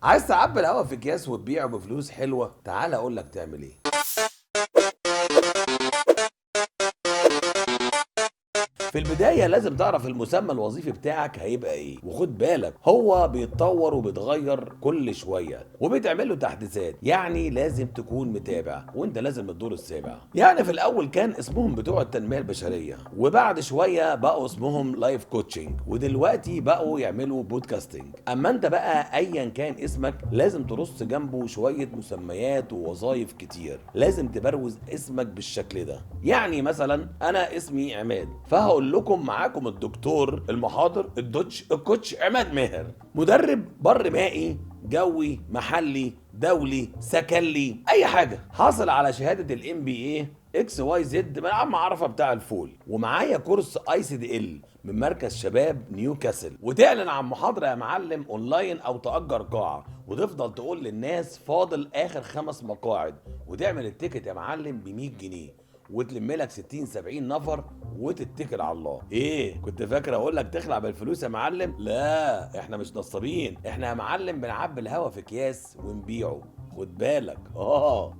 عايز تعبي الهوا في اكياس وتبيعه بفلوس حلوه؟ تعال اقول لك تعمل ايه. في البداية لازم تعرف المسمى الوظيفي بتاعك هيبقى ايه، وخد بالك هو بيتطور وبيتغير كل شوية وبيتعمل له تحديثات، يعني لازم تكون متابع وانت لازم الدور السابع. يعني في الاول كان اسمهم بتوع التنمية البشرية، وبعد شوية بقوا اسمهم لايف كوتشنج، ودلوقتي بقوا يعملوا بودكاستنج. اما انت بقى ايا كان اسمك لازم ترص جنبه شوية مسميات ووظائف كتير، لازم تبروز اسمك بالشكل ده. يعني مثلا انا اسمي عماد، فهقول لكم معاكم الدكتور المحاضر الكوتش عماد ماهر، مدرب بر مائي جوي محلي دولي سكنلي اي حاجه، حاصل على شهاده الام بي اي اكس واي زد من عم عرفه بتاع الفول، ومعايا كورس اي سي دي ال من مركز شباب نيوكاسل. وتعلن عن محاضره يا معلم اونلاين او تاجر قاعه، وتفضل تقول للناس فاضل اخر 5 مقاعد، وتعمل التيكت يا معلم ب 100 جنيه، وتلم لك 60 70 نفر وتتكل على الله. ايه كنت فاكر اقول لك تخلع بالفلوس يا معلم؟ لا احنا مش نصابين، احنا يا معلم بنعبي الهوا في اكياس ونبيعه. خد بالك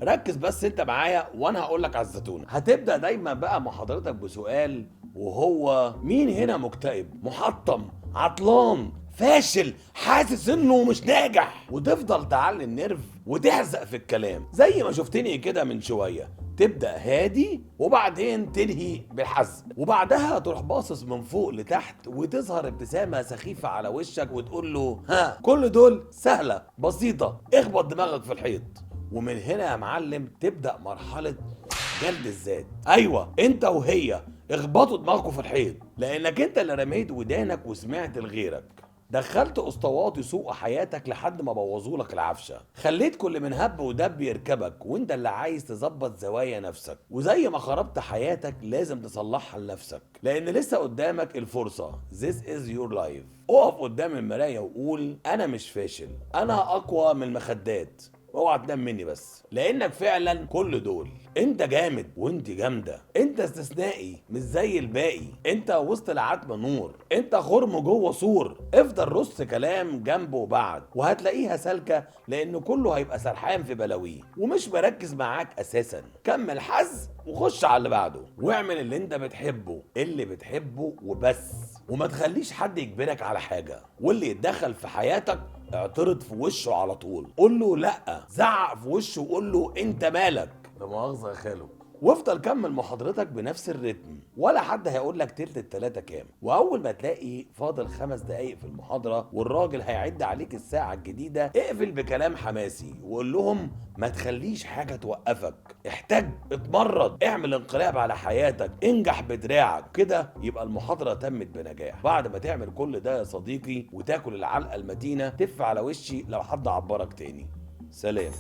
ركز بس انت معايا وانا هقول لك على الزتونه. هتبدا دايما بقى محاضرتك بسؤال، وهو مين هنا مكتئب محطم عطلان فاشل حاسس انه مش ناجح؟ وتفضل تعلي النرف وتحزق في الكلام زي ما شفتني كده من شويه. تبدأ هادي وبعدين تنهي بالحزق، وبعدها تروح باصص من فوق لتحت وتظهر ابتسامة سخيفة على وشك وتقول له ها كل دول سهلة بسيطة، اخبط دماغك في الحيط. ومن هنا يا معلم تبدأ مرحلة جلد الذات. ايوه انت وهي اخبطوا دماغكم في الحيط، لانك انت اللي رميت ودانك وسمعت لغيرك، دخلت اسطوات يسوقوا حياتك لحد ما بوظوا لك العفشه، خليت كل من هب ودب يركبك وانت اللي عايز تظبط زوايا نفسك، وزي ما خربت حياتك لازم تصلحها لنفسك، لان لسه قدامك الفرصه. This is your life. اقف قدام المرايه وقول انا مش فاشل، انا اقوى من المخدات. اوعى تنام مني بس، لانك فعلا كل دول. انت جامد وانت جامده، انت استثنائي مش زي الباقي، انت وسط العتمه نور، انت خرم جوه سور. افضل رص كلام جنبه وبعد وهتلاقيها سالكه، لان كله هيبقى سرحان في بلاويه ومش مركز معاك اساسا. كمل حز وخش على اللي بعده، واعمل اللي بتحبه وبس، وما تخليش حد يجبرك على حاجه، واللي يتدخل في حياتك اعترض في وشه على طول، قول له لا، زعق في وشه وقول له انت مالك، لا مؤاخذه يا خالو. وافضل كمل محاضرتك بنفس الريتم، ولا حد هيقول لك تلت التلاته كام. واول ما تلاقي فاضل 5 دقايق في المحاضره والراجل هيعد عليك الساعه الجديده، اقفل بكلام حماسي وقول لهم ما تخليش حاجه توقفك، احتاج اتمرد، اعمل انقلاب على حياتك، انجح بدراعك كده. يبقى المحاضره تمت بنجاح. بعد ما تعمل كل ده يا صديقي وتاكل العلقه المتينه، تف على وشي لو حد عبرك تاني. سلام.